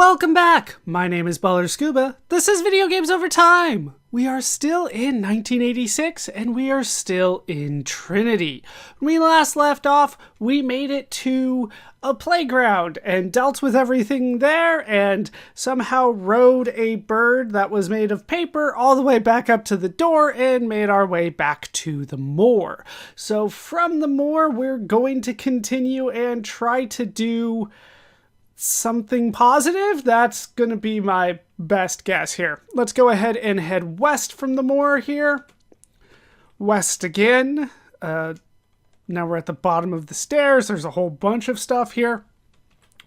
Welcome back! My name is Baller Scuba. This is Video Games Over Time! We are still in 1986, and we are still in Trinity. When we last left off, we made it to a playground and dealt with everything there, and somehow rode a bird that was made of paper all the way back up to the door and made our way back to the moor. So from the moor, we're going to continue and try to do something positive. That's gonna be my best guess here. Let's go ahead and head west from the moor here. West again. Now we're at the bottom of the stairs. There's a whole bunch of stuff here.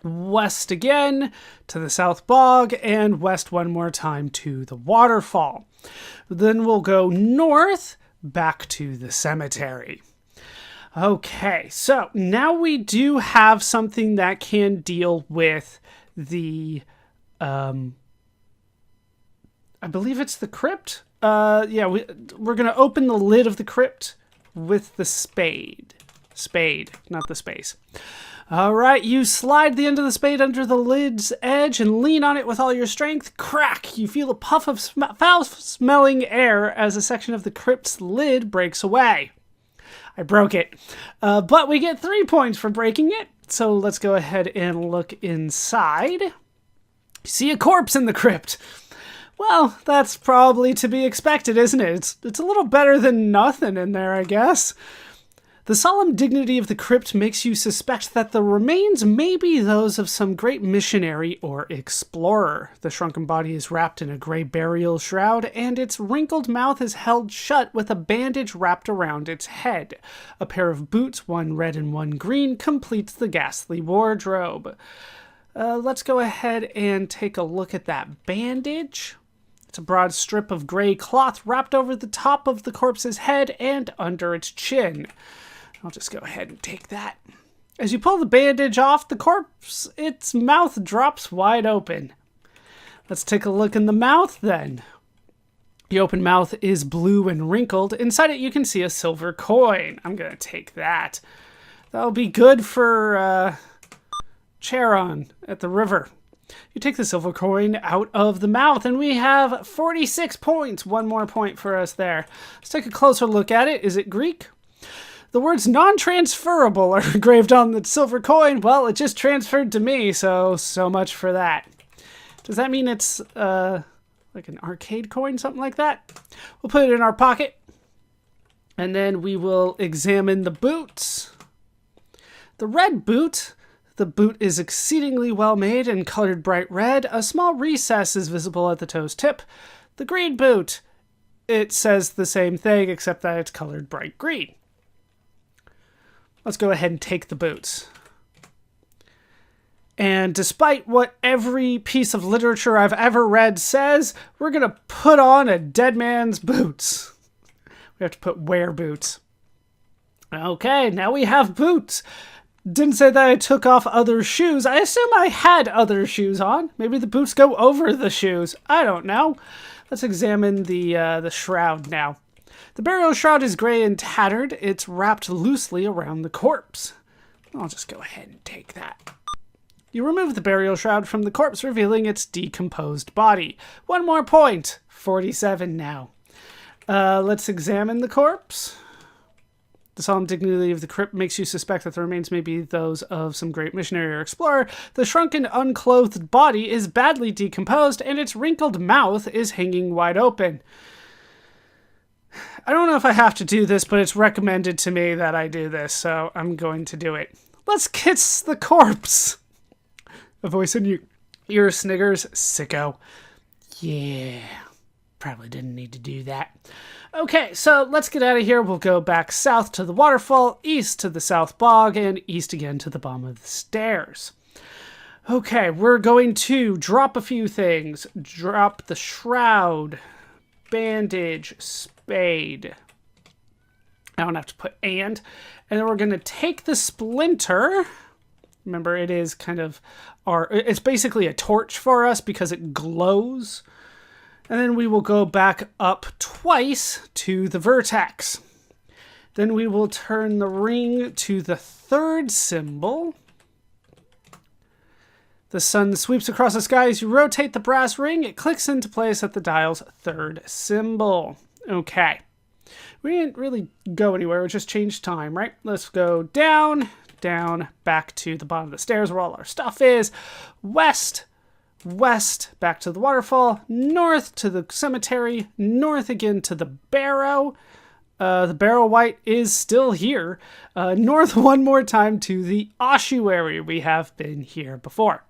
West again to the South Bog, and west one more time to the waterfall. Then we'll go north back to the cemetery. Okay, so now we do have something that can deal with the, I believe it's the crypt. Yeah, we're going to open the lid of the crypt with the spade. Spade, not the space. All right, you slide the end of the spade under the lid's edge and lean on it with all your strength. Crack! You feel a puff of foul-smelling air as a section of the crypt's lid breaks away. I broke it, but we get 3 points for breaking it. So let's go ahead and look inside. See a corpse in the crypt. Well, that's probably to be expected, isn't it? It's a little better than nothing in there, I guess. The solemn dignity of the crypt makes you suspect that the remains may be those of some great missionary or explorer. The shrunken body is wrapped in a gray burial shroud, and its wrinkled mouth is held shut with a bandage wrapped around its head. A pair of boots, one red and one green, completes the ghastly wardrobe. Let's go ahead and take a look at that bandage. It's a broad strip of gray cloth wrapped over the top of the corpse's head and under its chin. I'll just go ahead and take that. As you pull the bandage off the corpse, its mouth drops wide open. Let's take a look in the mouth then. The open mouth is blue and wrinkled. Inside it you can see a silver coin. I'm going to take that. That'll be good for Charon at the river. You take the silver coin out of the mouth and we have 46 points. One more point for us there. Let's take a closer look at it. Is it Greek? The words non-transferable are engraved on the silver coin. Well, it just transferred to me, so much for that. Does that mean it's like an arcade coin, something like that? We'll put it in our pocket. And then we will examine the boots. The red boot. The boot is exceedingly well made and colored bright red. A small recess is visible at the toe's tip. The green boot. It says the same thing, except that it's colored bright green. Let's go ahead and take the boots. And despite what every piece of literature I've ever read says, we're going to put on a dead man's boots. We have to put wear boots. Okay, now we have boots. Didn't say that I took off other shoes. I assume I had other shoes on. Maybe the boots go over the shoes. I don't know. Let's examine the shroud now. The burial shroud is gray and tattered. It's wrapped loosely around the corpse. I'll just go ahead and take that. You remove the burial shroud from the corpse, revealing its decomposed body. One more point. 47 now. Let's examine the corpse. The solemn dignity of the crypt makes you suspect that the remains may be those of some great missionary or explorer. The shrunken, unclothed body is badly decomposed, and its wrinkled mouth is hanging wide open. I don't know if I have to do this, but it's recommended to me that I do this, so I'm going to do it. Let's kiss the corpse. A voice in your ear sniggers, sicko. Yeah, probably didn't need to do that. Okay, so let's get out of here. We'll go back south to the waterfall, east to the South Bog, and east again to the bottom of the stairs. Okay, we're going to drop a few things. Drop the shroud, bandage, spade. I don't have to put and then we're going to take the splinter. Remember, it is kind of it's basically a torch for us because it glows. And then we will go back up twice to the vertex. Then we will turn the ring to the third symbol. The sun sweeps across the sky as you rotate the brass ring. It clicks into place at the dial's third symbol. Okay. We didn't really go anywhere. We just changed time, right? Let's go down, down, back to the bottom of the stairs where all our stuff is. West, west, back to the waterfall. North to the cemetery. North again to the barrow. The barrow white is still here. North one more time to the ossuary. We have been here before.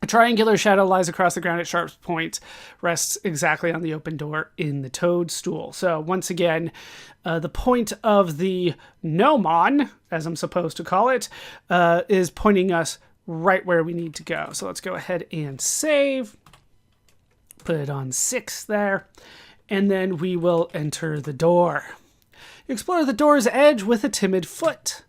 A triangular shadow lies across the ground at Sharp's Point, rests exactly on the open door in the toadstool. So once again, the point of the gnomon, as I'm supposed to call it, is pointing us right where we need to go. So let's go ahead and save. Put it on 6 there. And then we will enter the door. You explore the door's edge with a timid foot.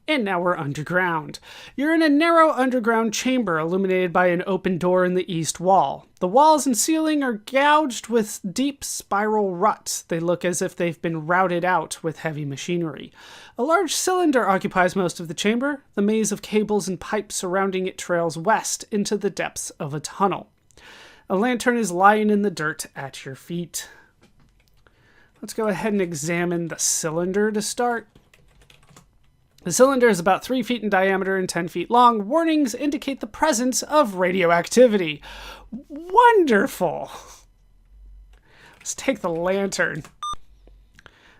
And now we're underground. You're in a narrow underground chamber illuminated by an open door in the east wall. The walls and ceiling are gouged with deep spiral ruts. They look as if they've been routed out with heavy machinery. A large cylinder occupies most of the chamber. The maze of cables and pipes surrounding it trails west into the depths of a tunnel. A lantern is lying in the dirt at your feet. Let's go ahead and examine the cylinder to start. The cylinder is about 3 feet in diameter and 10 feet long. Warnings indicate the presence of radioactivity. Wonderful! Let's take the lantern.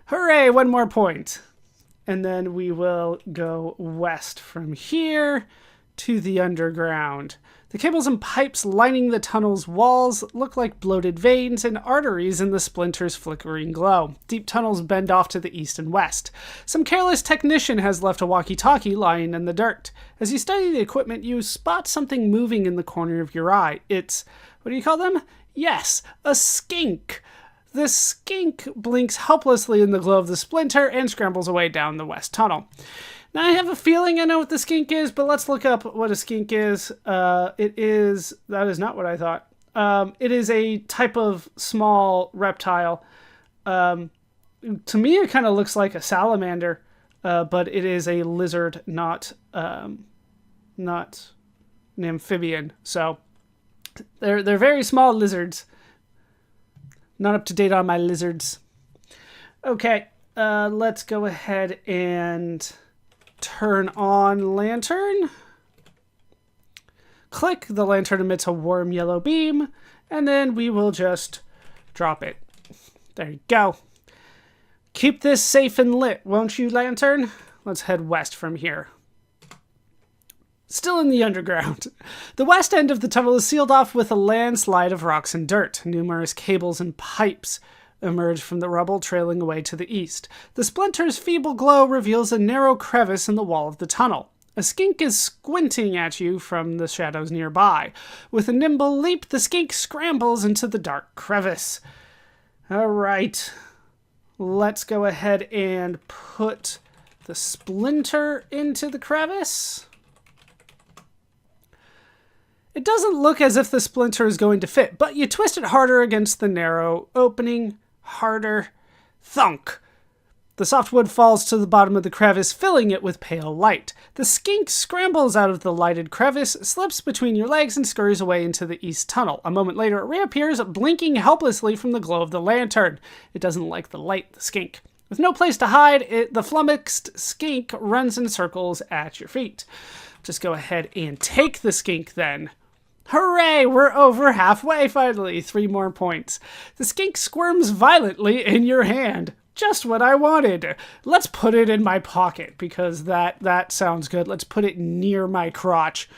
Hooray, 1 more point. And then we will go west from here to the underground. The cables and pipes lining the tunnel's walls look like bloated veins and arteries in the splinter's flickering glow. Deep tunnels bend off to the east and west. Some careless technician has left a walkie-talkie lying in the dirt. As you study the equipment, you spot something moving in the corner of your eye. It's, what do you call them? Yes, a skink. The skink blinks helplessly in the glow of the splinter and scrambles away down the west tunnel. Now, I have a feeling I know what the skink is, but let's look up what a skink is. That is not what I thought. It is a type of small reptile. To me, it kind of looks like a salamander, but it is a lizard, not an amphibian. So they're very small lizards. Not up to date on my lizards. Okay, let's go ahead and turn on lantern. Click, the lantern emits a warm yellow beam, and then we will just drop it. There you go. Keep this safe and lit, won't you, lantern? Let's head west from here. Still in the underground. The west end of the tunnel is sealed off with a landslide of rocks and dirt. Numerous cables and pipes emerge from the rubble, trailing away to the east. The splinter's feeble glow reveals a narrow crevice in the wall of the tunnel. A skink is squinting at you from the shadows nearby. With a nimble leap, the skink scrambles into the dark crevice. All right. Let's go ahead and put the splinter into the crevice. It doesn't look as if the splinter is going to fit, but you twist it harder against the narrow opening. Harder. Thunk. The soft wood falls to the bottom of the crevice, filling it with pale light. The skink scrambles out of the lighted crevice, slips between your legs, and scurries away into the east tunnel. A moment later, it reappears, blinking helplessly from the glow of the lantern. It doesn't like the light, the skink. With no place to hide, the flummoxed skink runs in circles at your feet. Just go ahead and take the skink then. Hooray! We're over halfway, finally. 3 more points. The skink squirms violently in your hand. Just what I wanted. Let's put it in my pocket, because that sounds good. Let's put it near my crotch.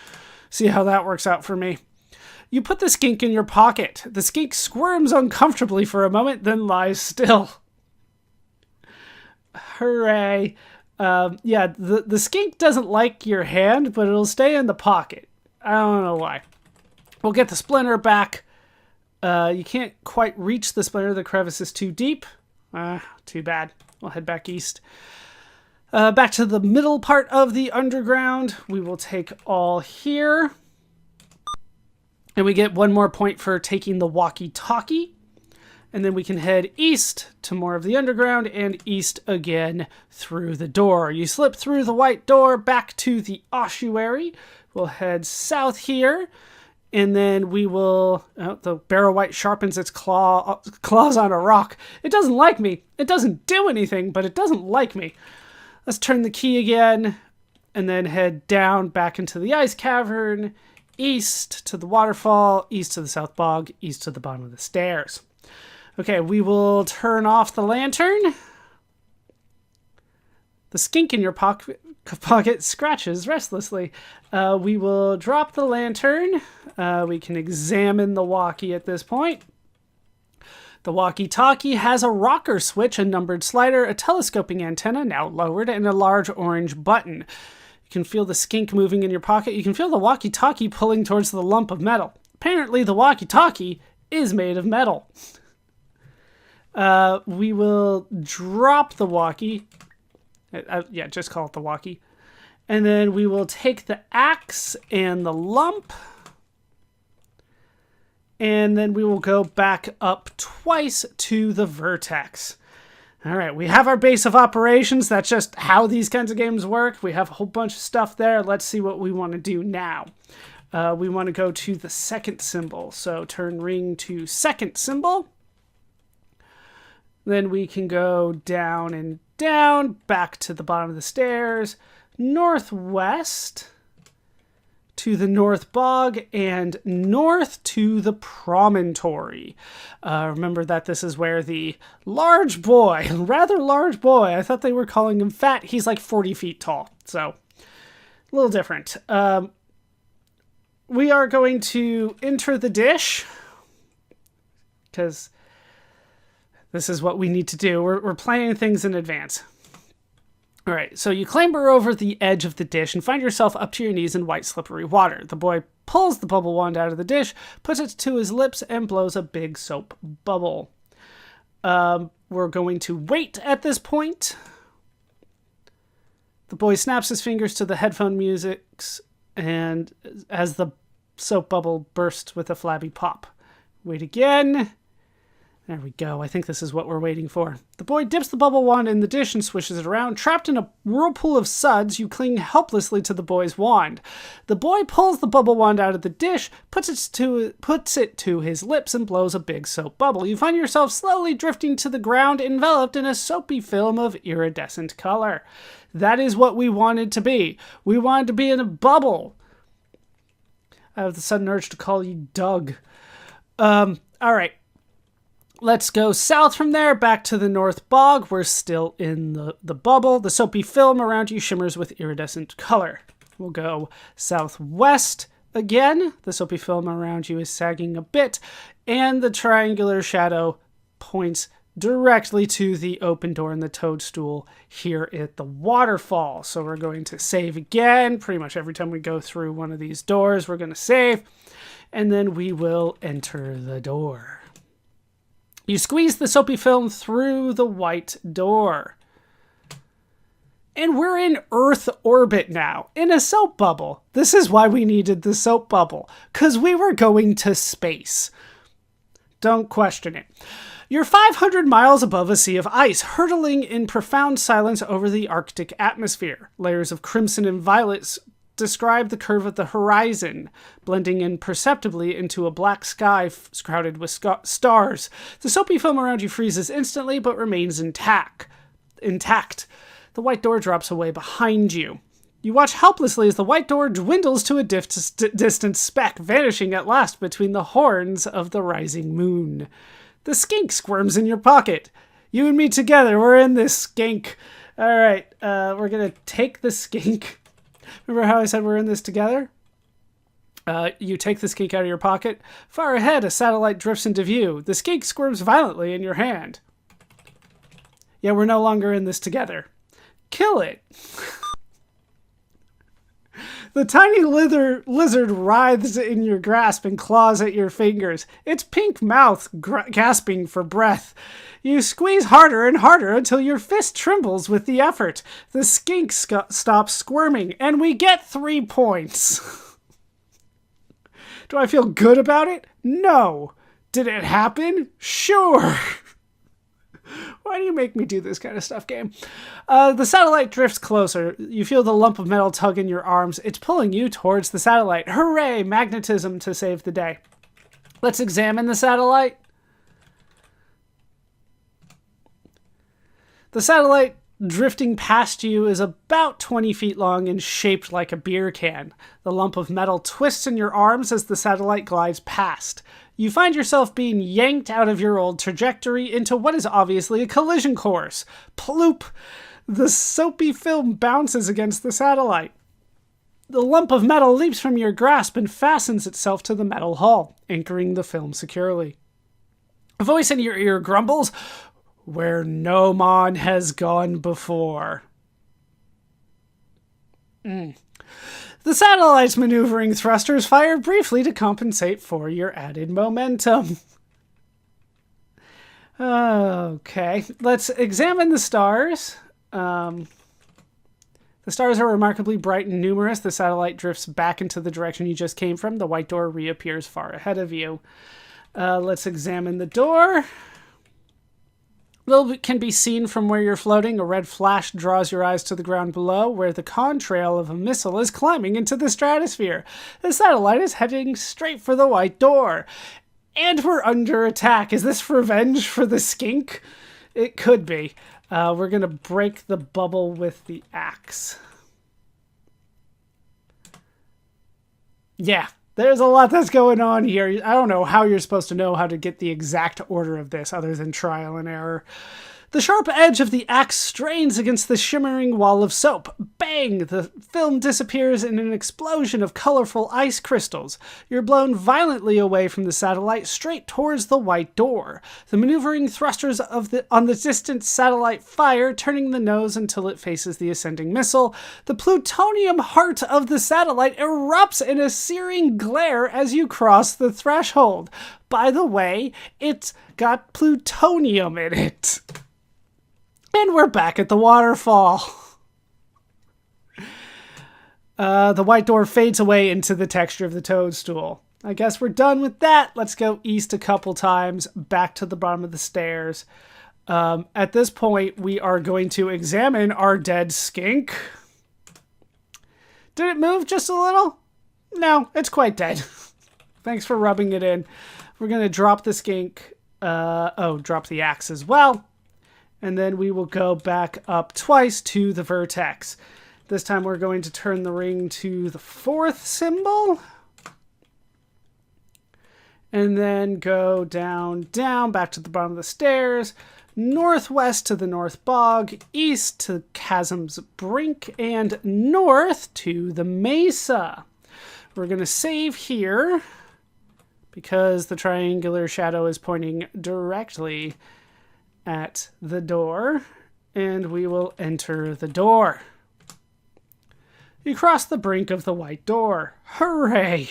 See how that works out for me. You put the skink in your pocket. The skink squirms uncomfortably for a moment, then lies still. Hooray. Yeah, the skink doesn't like your hand, but it'll stay in the pocket. I don't know why. We'll get the splinter back. You can't quite reach the splinter. The crevice is too deep. Too bad. We'll head back east. Back to the middle part of the underground. We will take all here. And we get 1 more point for taking the walkie-talkie. And then we can head east to more of the underground and east again through the door. You slip through the white door back to the ossuary. We'll head south here. And then we will... Oh, the barrow white sharpens its claws on a rock. It doesn't like me. It doesn't do anything, but it doesn't like me. Let's turn the key again. And then head down back into the ice cavern. East to the waterfall. East to the south bog. East to the bottom of the stairs. Okay, we will turn off the lantern. The skink in your pocket scratches restlessly. We will drop the lantern. We can examine the walkie at this point. The walkie-talkie has a rocker switch, a numbered slider, a telescoping antenna, now lowered, and a large orange button. You can feel the skink moving in your pocket. You can feel the walkie-talkie pulling towards the lump of metal. Apparently, the walkie-talkie is made of metal. We will drop the walkie. Yeah, just call it the walkie. And then we will take the axe and the lump. And then we will go back up twice to the vertex. All right, we have our base of operations. That's just how these kinds of games work. We have a whole bunch of stuff there. Let's see what we want to do now. We want to go to the second symbol. So turn ring to second symbol. Then we can go down and down, back to the bottom of the stairs, northwest to the North Bog, and north to the promontory. Remember that this is where the large boy, rather large boy, I thought they were calling him fat. He's like 40 feet tall, so a little different. We are going to enter the dish, because this is what we need to do. We're planning things in advance. All right, so you clamber over the edge of the dish and find yourself up to your knees in white slippery water. The boy pulls the bubble wand out of the dish, puts it to his lips, and blows a big soap bubble. We're going to wait at this point. The boy snaps his fingers to the headphone music, and as the soap bubble bursts with a flabby pop. Wait again. There we go. I think this is what we're waiting for. The boy dips the bubble wand in the dish and swishes it around. Trapped in a whirlpool of suds, you cling helplessly to the boy's wand. The boy pulls the bubble wand out of the dish, puts it to his lips, and blows a big soap bubble. You find yourself slowly drifting to the ground, enveloped in a soapy film of iridescent color. That is what we wanted to be. We wanted to be in a bubble. I have the sudden urge to call you Doug. All right. Let's go south from there, back to the North Bog. We're still in the bubble. The soapy film around you shimmers with iridescent color. We'll go southwest again. The soapy film around you is sagging a bit, and the triangular shadow points directly to the open door in the toadstool here at the waterfall. So we're going to save again. Pretty much every time we go through one of these doors, we're going to save, and then we will enter the door. You squeeze the soapy film through the white door. And we're in Earth orbit now, in a soap bubble. This is why we needed the soap bubble, because we were going to space. Don't question it. You're 500 miles above a sea of ice, hurtling in profound silence over the Arctic atmosphere. Layers of crimson and violets describe the curve of the horizon, blending imperceptibly into a black sky crowded with stars. The soapy film around you freezes instantly, but remains intact. The white door drops away behind you. You watch helplessly as the white door dwindles to a distant speck, vanishing at last between the horns of the rising moon. The skink squirms in your pocket. You and me together, we're in this, skink. All right, we're going to take the skink. Remember how I said we're in this together? You take the skink out of your pocket. Far ahead, a satellite drifts into view. The skink squirms violently in your hand. Yeah, we're no longer in this together. Kill it. The tiny lizard writhes in your grasp and claws at your fingers, its pink mouth gasping for breath. You squeeze harder and harder until your fist trembles with the effort. The skink stops squirming, and we get 3 points. Do I feel good about it? No. Did it happen? Sure. Why do you make me do this kind of stuff, game? The satellite drifts closer. You feel the lump of metal tug in your arms. It's pulling you towards the satellite. Hooray! Magnetism to save the day. Let's examine the satellite. The satellite drifting past you is about 20 feet long and shaped like a beer can. The lump of metal twists in your arms as the satellite glides past. You find yourself being yanked out of your old trajectory into what is obviously a collision course. Ploop! The soapy film bounces against the satellite. The lump of metal leaps from your grasp and fastens itself to the metal hull, anchoring the film securely. A voice in your ear grumbles, "Where no man has gone before." The satellite's maneuvering thrusters fire briefly to compensate for your added momentum. Okay, let's examine the stars. The stars are remarkably bright and numerous. The satellite drifts back into the direction you just came from. The white door reappears far ahead of you. Let's examine the door. Little can be seen from where you're floating. A red flash draws your eyes to the ground below, where the contrail of a missile is climbing into the stratosphere. The satellite is heading straight for the white door. And we're under attack. Is this revenge for the skink? It could be. We're going to break the bubble with the axe. Yeah. There's a lot that's going on here. I don't know how you're supposed to know how to get the exact order of this other than trial and error. The sharp edge of the axe strains against the shimmering wall of soap. Bang! The film disappears in an explosion of colorful ice crystals. You're blown violently away from the satellite straight towards the white door. The maneuvering thrusters on the distant satellite fire, turning the nose until it faces the ascending missile. The plutonium heart of the satellite erupts in a searing glare as you cross the threshold. By the way, it's got plutonium in it. And we're back at the waterfall. The white door fades away into the texture of the toadstool. I guess we're done with that. Let's go east a couple times, back to the bottom of the stairs. At this point, we are going to examine our dead skink. Did it move just a little? No, it's quite dead. Thanks for rubbing it in. We're going to drop the skink. Drop the axe as well. And then we will go back up twice to the vertex. This time we're going to turn the ring to the 4th symbol. And then go down, back to the bottom of the stairs. Northwest to the North Bog. East to Chasm's Brink. And north to the Mesa. We're going to save here because the triangular shadow is pointing directly at the door, and we will enter the door. You cross the brink of the white door. Hooray!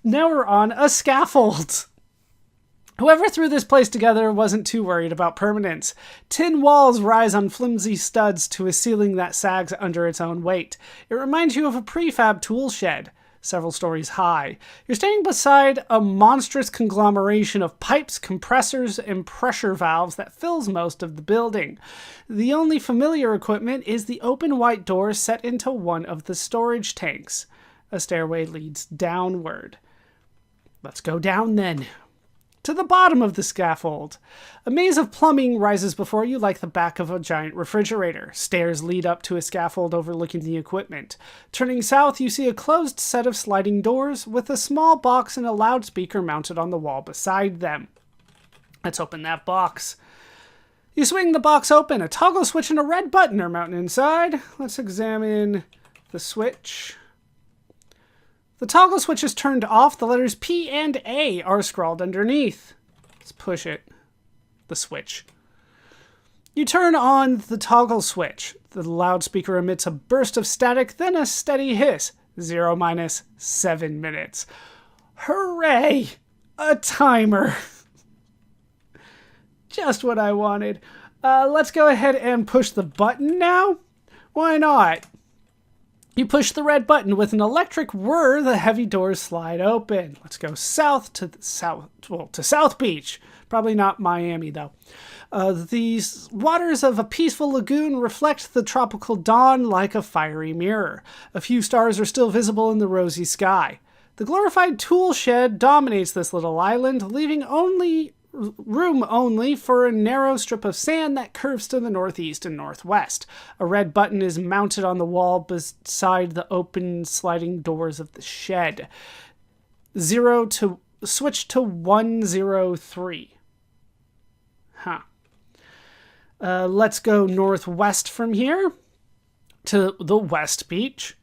Now we're on a scaffold. Whoever threw this place together wasn't too worried about permanence. Tin walls rise on flimsy studs to a ceiling that sags under its own weight. It reminds you of a prefab tool shed, several stories high. You're standing beside a monstrous conglomeration of pipes, compressors, and pressure valves that fills most of the building. The only familiar equipment is the open white door set into one of the storage tanks. A stairway leads downward. Let's go down then. To the bottom of the scaffold. A maze of plumbing rises before you like the back of a giant refrigerator. Stairs lead up to a scaffold overlooking the equipment. Turning south, you see a closed set of sliding doors with a small box and a loudspeaker mounted on the wall beside them. Let's open that box. You swing the box open. A toggle switch and a red button are mounted inside. Let's examine the switch. The toggle switch is turned off. The letters P and A are scrawled underneath. Let's push it. The switch. You turn on the toggle switch. The loudspeaker emits a burst of static, then a steady hiss. 0 - 7 minutes. Hooray! A timer. Just what I wanted. Let's go ahead and push the button now. Why not? You push the red button. With an electric whir, the heavy doors slide open. Let's go south to South Beach. Probably not Miami, though. These waters of a peaceful lagoon reflect the tropical dawn like a fiery mirror. A few stars are still visible in the rosy sky. The glorified tool shed dominates this little island, leaving room only for a narrow strip of sand that curves to the northeast and northwest. A red button is mounted on the wall beside the open sliding doors of the shed. Switch to 103. Let's go northwest from here to the West Beach.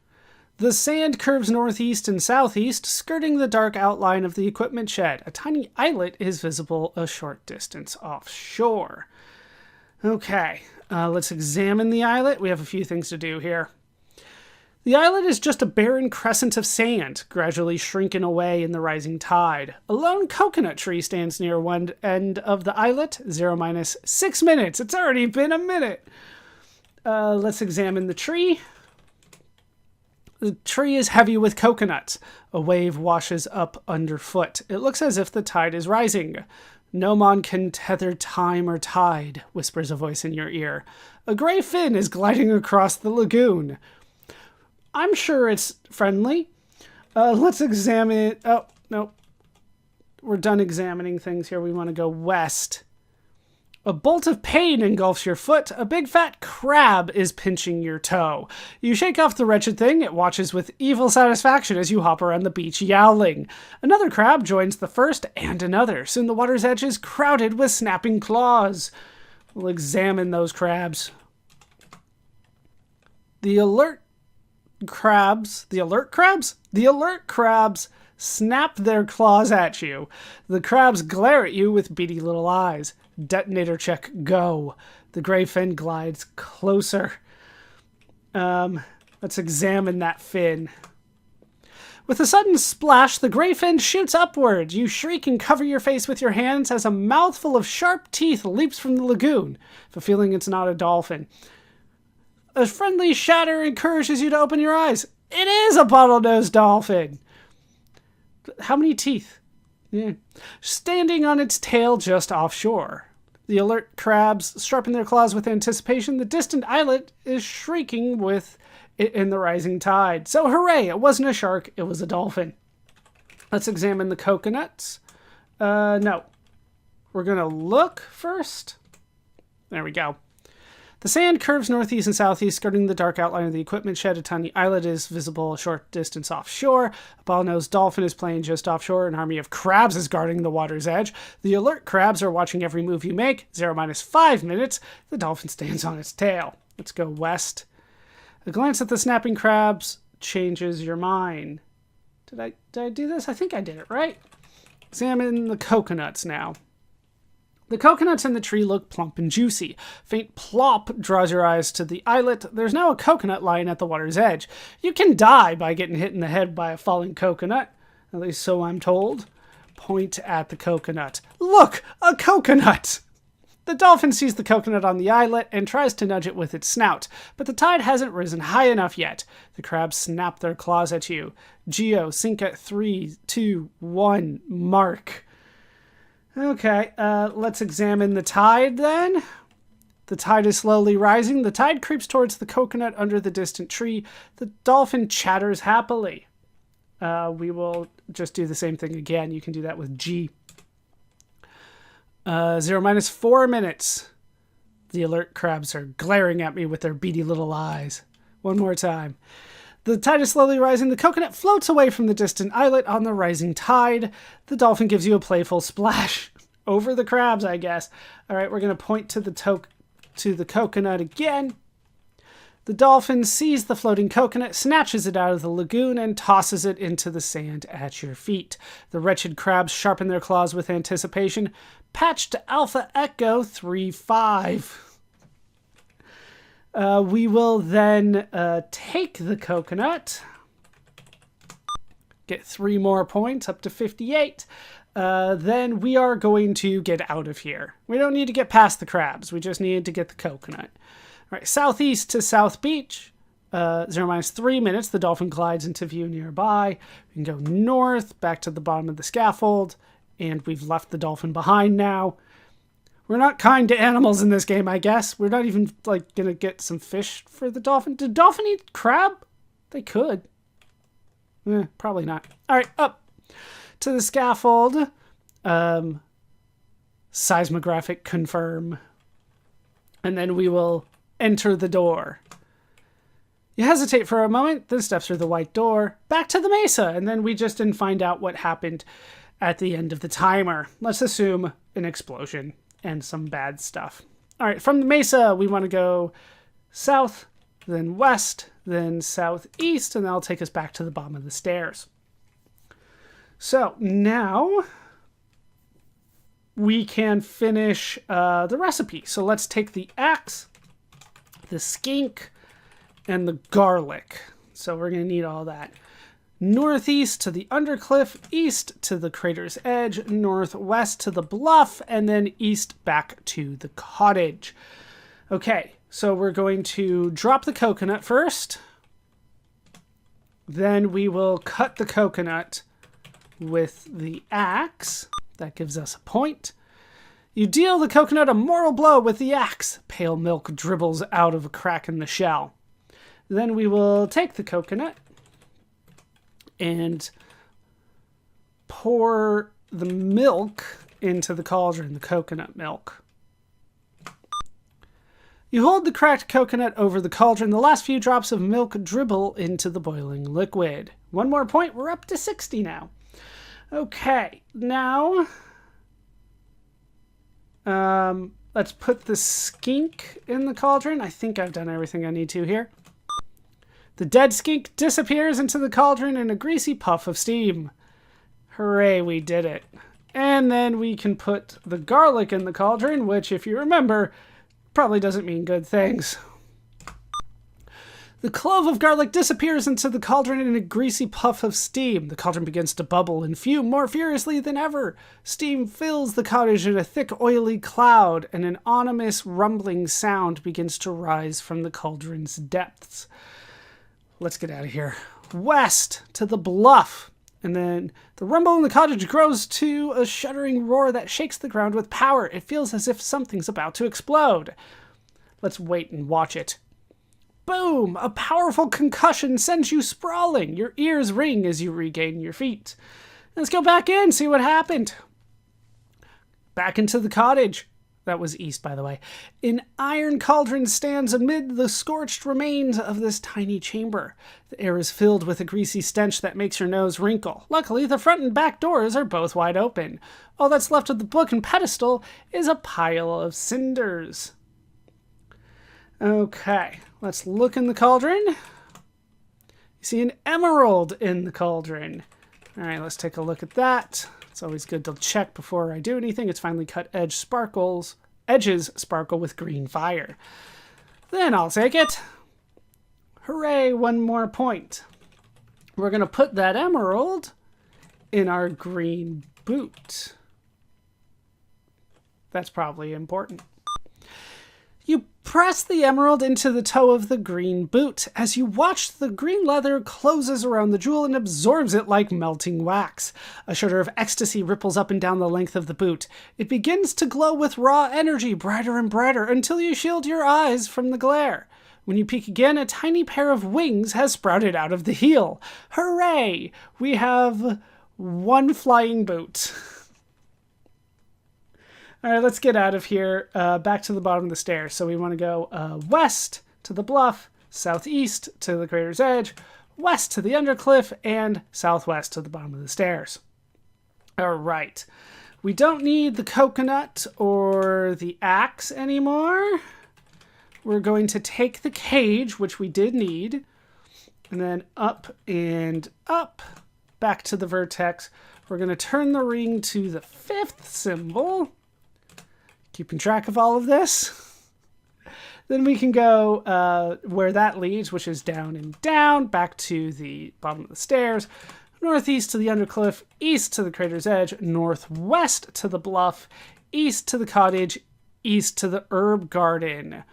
The sand curves northeast and southeast, skirting the dark outline of the equipment shed. A tiny islet is visible a short distance offshore. Okay, let's examine the islet. We have a few things to do here. The islet is just a barren crescent of sand, gradually shrinking away in the rising tide. A lone coconut tree stands near one end of the islet. 0 - 6 minutes. It's already been a minute. Let's examine the tree. The tree is heavy with coconuts. A wave washes up underfoot. It looks as if the tide is rising. No man can tether time or tide, whispers a voice in your ear. A gray fin is gliding across the lagoon. I'm sure it's friendly. Let's examine it. Oh, no. We're done examining things here. We want to go west. A bolt of pain engulfs your foot. A big fat crab is pinching your toe. You shake off the wretched thing. It watches with evil satisfaction as you hop around the beach yowling. Another crab joins the first and another. Soon the water's edge is crowded with snapping claws. We'll examine those crabs. The alert crabs snap their claws at you. The crabs glare at you with beady little eyes. Detonator check, go. The gray fin glides closer. Let's examine that fin. With a sudden splash, the gray fin shoots upward. You shriek and cover your face with your hands as a mouthful of sharp teeth leaps from the lagoon. Have a feeling it's not a dolphin. A friendly shatter encourages you to open your eyes. It is a bottlenose dolphin. How many teeth? Yeah. Standing on its tail just offshore. The alert crabs sharpen their claws with anticipation. The distant islet is shrieking with it in the rising tide. So hooray, it wasn't a shark, it was a dolphin. Let's examine the coconuts. No. We're going to look first. There we go. The sand curves northeast and southeast, skirting the dark outline of the equipment shed. A tiny islet is visible a short distance offshore. A bottlenose dolphin is playing just offshore. An army of crabs is guarding the water's edge. The alert crabs are watching every move you make. 0 - 5 minutes. The dolphin stands on its tail. Let's go west. A glance at the snapping crabs changes your mind. Did I do this? I think I did it right. Examine the coconuts now. The coconuts in the tree look plump and juicy. Faint plop draws your eyes to the islet. There's now a coconut lying at the water's edge. You can die by getting hit in the head by a falling coconut. At least so I'm told. Point at the coconut. Look! A coconut! The dolphin sees the coconut on the islet and tries to nudge it with its snout, but the tide hasn't risen high enough yet. The crabs snap their claws at you. Geo, sink at 3, 2, 1, mark. Okay, let's examine the tide then. The tide is slowly rising. The tide creeps towards the coconut under the distant tree. The dolphin chatters happily. We will just do the same thing again. You can do that with G. 0 - 4 minutes. The alert crabs are glaring at me with their beady little eyes. One more time. The tide is slowly rising. The coconut floats away from the distant islet on the rising tide. The dolphin gives you a playful splash. Over the crabs, I guess. All right, we're going to point to the coconut again. The dolphin sees the floating coconut, snatches it out of the lagoon, and tosses it into the sand at your feet. The wretched crabs sharpen their claws with anticipation. Patch to Alpha Echo 35. We will then take the coconut. Get 3 more points, up to 58. Then we are going to get out of here. We don't need to get past the crabs. We just need to get the coconut. All right, southeast to South Beach. 0 - 3 minutes, the dolphin glides into view nearby. We can go north, back to the bottom of the scaffold, and we've left the dolphin behind now. We're not kind to animals in this game, I guess. We're not even, like, gonna get some fish for the dolphin. Did dolphin eat crab? They could. Probably not. All right, up to the scaffold. Seismographic confirm. And then we will enter the door. You hesitate for a moment, then step through the white door, back to the mesa, and then we just didn't find out what happened at the end of the timer. Let's assume an explosion and some bad stuff. All right, from the mesa, we want to go south, then west, then southeast, and that'll take us back to the bottom of the stairs. So now we can finish the recipe. So let's take the axe, the skink, and the garlic. So we're going to need all that. Northeast to the undercliff, east to the crater's edge, northwest to the bluff, and then east back to the cottage. Okay, so we're going to drop the coconut first. Then we will cut the coconut with the axe. That gives us a point. You deal the coconut a mortal blow with the axe. Pale milk dribbles out of a crack in the shell. Then we will take the coconut and pour the milk into the cauldron, the coconut milk. You hold the cracked coconut over the cauldron. The last few drops of milk dribble into the boiling liquid. One more point. We're up to 60 now. Okay, now let's put the skink in the cauldron. I think I've done everything I need to here. The dead skink disappears into the cauldron in a greasy puff of steam. Hooray, we did it. And then we can put the garlic in the cauldron, which, if you remember, probably doesn't mean good things. The clove of garlic disappears into the cauldron in a greasy puff of steam. The cauldron begins to bubble and fume more furiously than ever. Steam fills the cottage in a thick, oily cloud, and an ominous rumbling sound begins to rise from the cauldron's depths. Let's get out of here. West to the bluff. And then the rumble in the cottage grows to a shuddering roar that shakes the ground with power. It feels as if something's about to explode. Let's wait and watch it. Boom! A powerful concussion sends you sprawling. Your ears ring as you regain your feet. Let's go back in, see what happened. Back into the cottage. That was east, by the way. An iron cauldron stands amid the scorched remains of this tiny chamber. The air is filled with a greasy stench that makes your nose wrinkle. Luckily, the front and back doors are both wide open. All that's left of the book and pedestal is a pile of cinders. Okay, let's look in the cauldron. You see an emerald in the cauldron. All right, let's take a look at that. It's always good to check before I do anything. Its finely cut edges sparkle with green fire. Then I'll take it. Hooray, one more point. We're going to put that emerald in our green boot. That's probably important. You press the emerald into the toe of the green boot. As you watch, the green leather closes around the jewel and absorbs it like melting wax. A shudder of ecstasy ripples up and down the length of the boot. It begins to glow with raw energy, brighter and brighter, until you shield your eyes from the glare. When you peek again, a tiny pair of wings has sprouted out of the heel. Hooray! We have one flying boot. All right, let's get out of here, back to the bottom of the stairs. So we want to go west to the bluff, southeast to the crater's edge, west to the undercliff, and southwest to the bottom of the stairs. All right. We don't need the coconut or the axe anymore. We're going to take the cage, which we did need, and then up and up, back to the vertex. We're going to turn the ring to the 5th symbol. Keeping track of all of this. Then we can go where that leads, which is down and down, back to the bottom of the stairs, northeast to the undercliff, east to the crater's edge, northwest to the bluff, east to the cottage, east to the herb garden.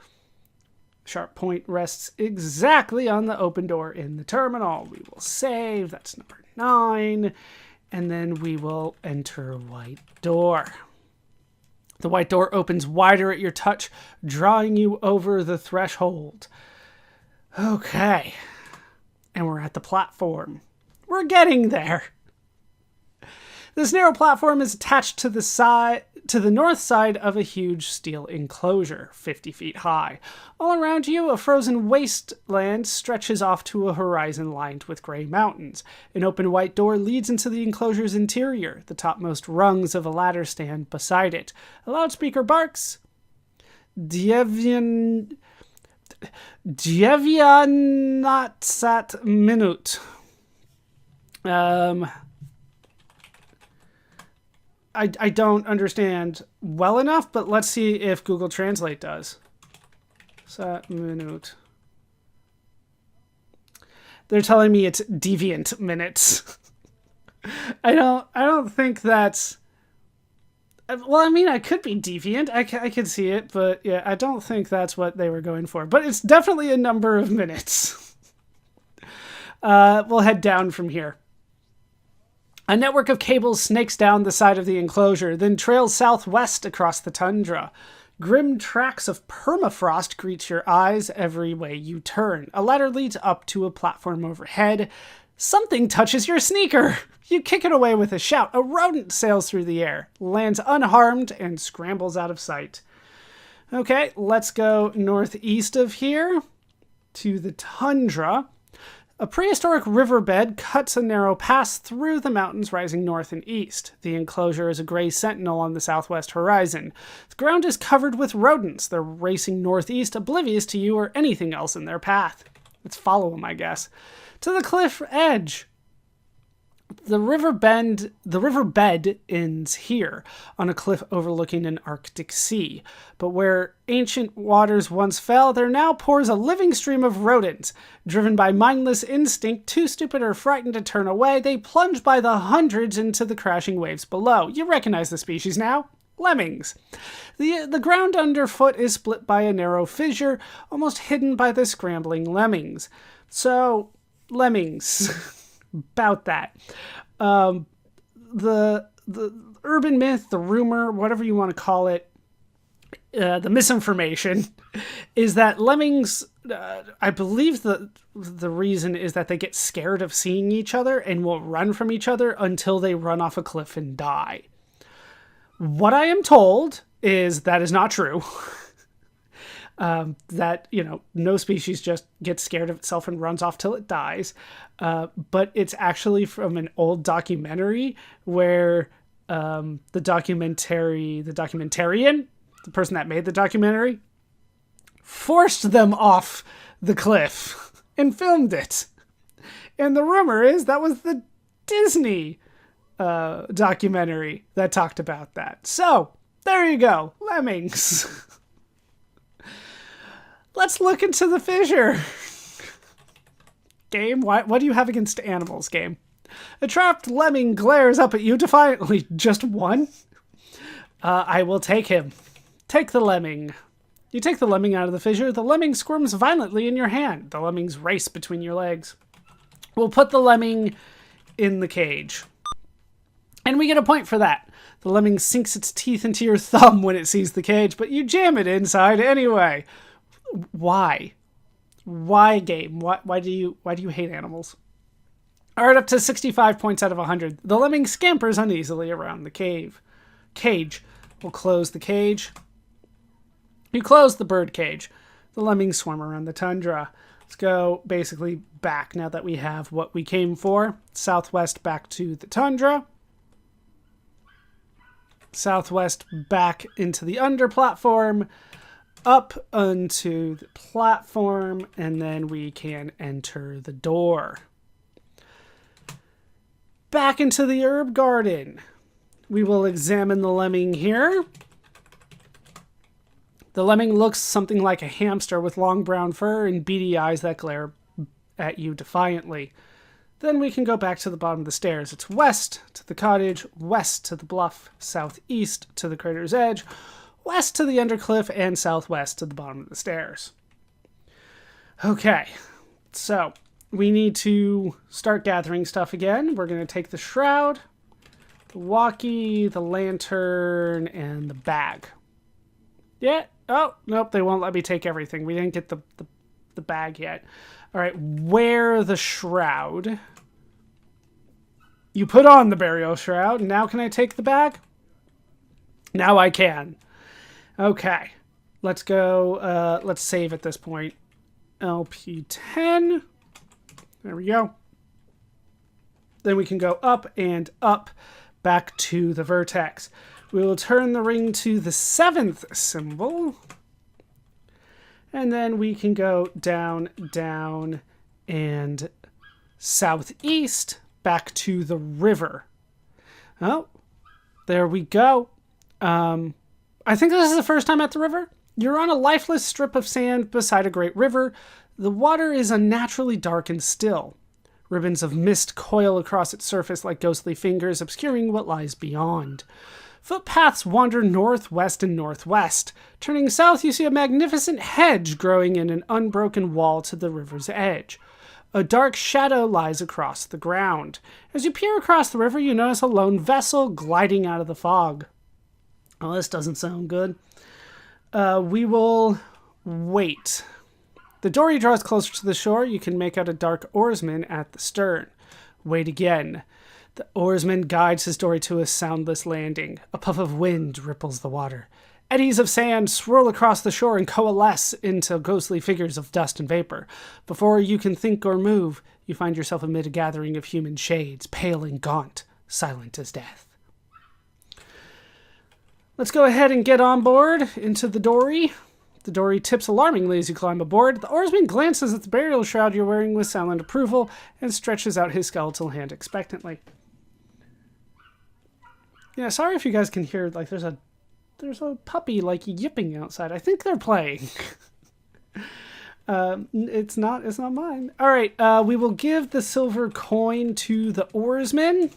Sharp point rests exactly on the open door in the terminal. We will save. That's number 9. And then we will enter white door. The white door opens wider at your touch, drawing you over the threshold. Okay. And we're at the platform. We're getting there. This narrow platform is attached to the north side of a huge steel enclosure, 50 feet high. All around you, a frozen wasteland stretches off to a horizon lined with gray mountains. An open white door leads into the enclosure's interior. The topmost rungs of a ladder stand beside it. A loudspeaker barks. Dievianatsat minute. I don't understand well enough, but let's see if Google Translate does. Sat minute. They're telling me it's deviant minutes. I don't think that's... Well, I mean, I could be deviant. I could see it, but yeah, I don't think that's what they were going for. But it's definitely a number of minutes. We'll head down from here. A network of cables snakes down the side of the enclosure, then trails southwest across the tundra. Grim tracks of permafrost greet your eyes every way you turn. A ladder leads up to a platform overhead. Something touches your sneaker. You kick it away with a shout. A rodent sails through the air, lands unharmed, and scrambles out of sight. Okay, let's go northeast of here to the tundra. A prehistoric riverbed cuts a narrow pass through the mountains rising north and east. The enclosure is a gray sentinel on the southwest horizon. The ground is covered with rodents. They're racing northeast, oblivious to you or anything else in their path. Let's follow them, I guess. To the cliff edge. The riverbed ends here, on a cliff overlooking an Arctic sea. But where ancient waters once fell, there now pours a living stream of rodents. Driven by mindless instinct, too stupid or frightened to turn away, they plunge by the hundreds into the crashing waves below. You recognize the species now? Lemmings. The ground underfoot is split by a narrow fissure, almost hidden by the scrambling lemmings. So, lemmings... about that. The urban myth, the rumor, whatever you want to call it, the misinformation is that lemmings, I believe the reason is that they get scared of seeing each other and will run from each other until they run off a cliff and die. What I am told is that is not true. That, no species just gets scared of itself and runs off till it dies. But it's actually from an old documentary where the documentarian, the person that made the documentary, forced them off the cliff and filmed it. And the rumor is that was the Disney documentary that talked about that. So, there you go. Lemmings. Let's look into the fissure. Game, what do you have against animals, game? A trapped lemming glares up at you defiantly. Just one? I will take him. Take the lemming. You take the lemming out of the fissure. The lemming squirms violently in your hand. The lemmings race between your legs. We'll put the lemming in the cage. And we get a point for that. The lemming sinks its teeth into your thumb when it sees the cage, but you jam it inside anyway. Why? Why, game? Why do you hate animals? All right, up to 65 points out of 100. The lemming scampers uneasily around the cage. We'll close the cage. You close the bird cage. The lemmings swarm around the tundra. Let's go basically back now that we have what we came for. Southwest back to the tundra. Southwest back into the under platform. Up onto the platform, and then we can enter the door. Back into the herb garden. We will examine the lemming here. The lemming looks something like a hamster with long brown fur and beady eyes that glare at you defiantly. Then we can go back to the bottom of the stairs. It's west to the cottage, west to the bluff, southeast to the crater's edge, west to the undercliff, and southwest to the bottom of the stairs. Okay, so we need to start gathering stuff again. We're going to take the shroud, the walkie, the lantern, and the bag. Yeah. Oh, nope, they won't let me take everything. We didn't get the bag yet. All right, wear the shroud. You put on the burial shroud. Now can I take the bag? Now I can. Okay. Let's go. Let's save at this point. LP10. There we go. Then we can go up and up back to the vertex. We will turn the ring to the 7th symbol. And then we can go down, down, and southeast back to the river. Oh, there we go. I think this is the first time at the river. You're on a lifeless strip of sand beside a great river. The water is unnaturally dark and still. Ribbons of mist coil across its surface like ghostly fingers, obscuring what lies beyond. Footpaths wander northwest and northwest. Turning south, you see a magnificent hedge growing in an unbroken wall to the river's edge. A dark shadow lies across the ground. As you peer across the river, you notice a lone vessel gliding out of the fog. Well, this doesn't sound good. We will wait. The dory draws closer to the shore. You can make out a dark oarsman at the stern. Wait again. The oarsman guides his dory to a soundless landing. A puff of wind ripples the water. Eddies of sand swirl across the shore and coalesce into ghostly figures of dust and vapor. Before you can think or move, you find yourself amid a gathering of human shades, pale and gaunt, silent as death. Let's go ahead and get on board into the dory. The dory tips alarmingly as you climb aboard. The oarsman glances at the burial shroud you're wearing with silent approval and stretches out his skeletal hand expectantly. Yeah, sorry if you guys can hear, like, there's a puppy, like, yipping outside. I think they're playing. It's not mine. All right, we will give the silver coin to the oarsman,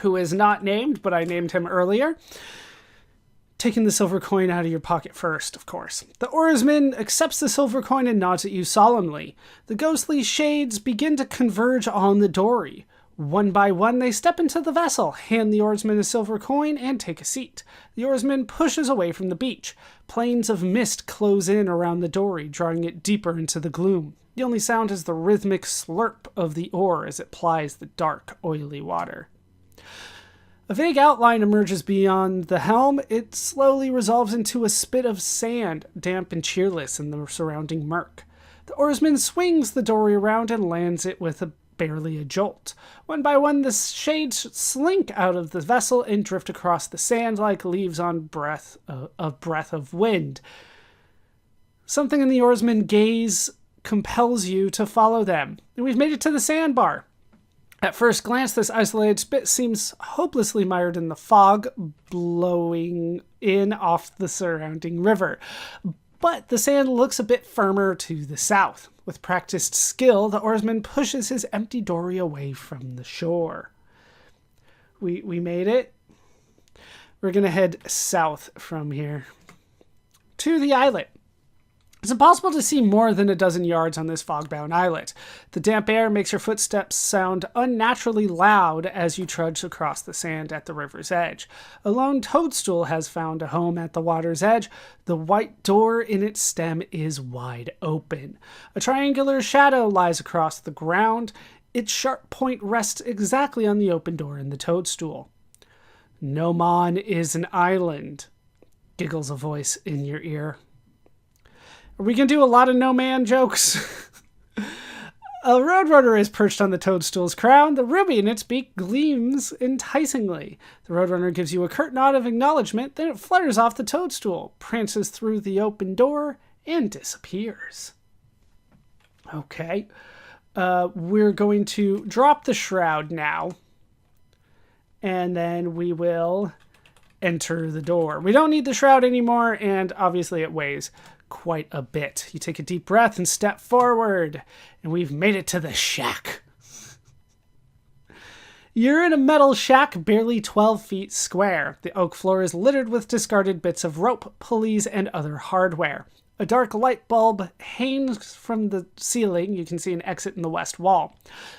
who is not named, but I named him earlier. Taking the silver coin out of your pocket first, of course. The oarsman accepts the silver coin and nods at you solemnly. The ghostly shades begin to converge on the dory. One by one, they step into the vessel, hand the oarsman a silver coin, and take a seat. The oarsman pushes away from the beach. Planes of mist close in around the dory, drawing it deeper into the gloom. The only sound is the rhythmic slurp of the oar as it plies the dark, oily water. A vague outline emerges beyond the helm. It slowly resolves into a spit of sand, damp and cheerless in the surrounding murk. The oarsman swings the dory around and lands it with barely a jolt. One by one, the shades slink out of the vessel and drift across the sand like leaves on a breath of wind. Something in the oarsman's gaze compels you to follow them. And we've made it to the sandbar. At first glance, this isolated spit seems hopelessly mired in the fog blowing in off the surrounding river. But the sand looks a bit firmer to the south. With practiced skill, the oarsman pushes his empty dory away from the shore. We made it. We're going to head south from here to the islet. It's impossible to see more than a dozen yards on this fog-bound islet. The damp air makes your footsteps sound unnaturally loud as you trudge across the sand at the river's edge. A lone toadstool has found a home at the water's edge. The white door in its stem is wide open. A triangular shadow lies across the ground. Its sharp point rests exactly on the open door in the toadstool. Nomon is an island, giggles a voice in your ear. Are we going to do a lot of no man jokes? A roadrunner is perched on the toadstool's crown. The ruby in its beak gleams enticingly. The roadrunner gives you a curt nod of acknowledgement, then it flutters off the toadstool, prances through the open door, and disappears. Okay. We're going to drop the shroud now. And then we will enter the door. We don't need the shroud anymore, and obviously it weighs quite a bit. You take a deep breath and step forward, and we've made it to the shack. You're in a metal shack barely 12 feet square. The oak floor is littered with discarded bits of rope, pulleys, and other hardware. A dark light bulb hangs from the ceiling. You can see an exit in the west wall.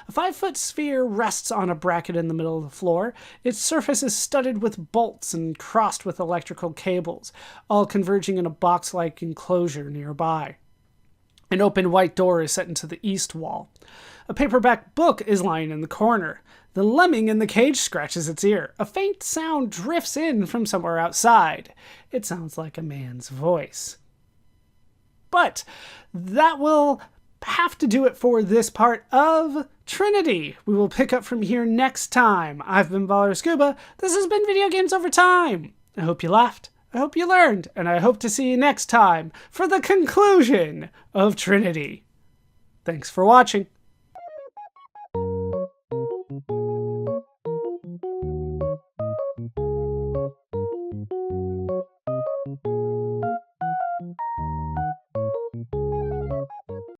A 5-foot sphere rests on a bracket in the middle of the floor. Its surface is studded with bolts and crossed with electrical cables, all converging in a box-like enclosure nearby. An open white door is set into the east wall. A paperback book is lying in the corner. The lemming in the cage scratches its ear. A faint sound drifts in from somewhere outside. It sounds like a man's voice. But that will have to do it for this part of Trinity. We will pick up from here next time. I've been Baller Scuba. This has been Video Games Over Time. I hope you laughed. I hope you learned. And I hope to see you next time for the conclusion of Trinity. Thanks for watching.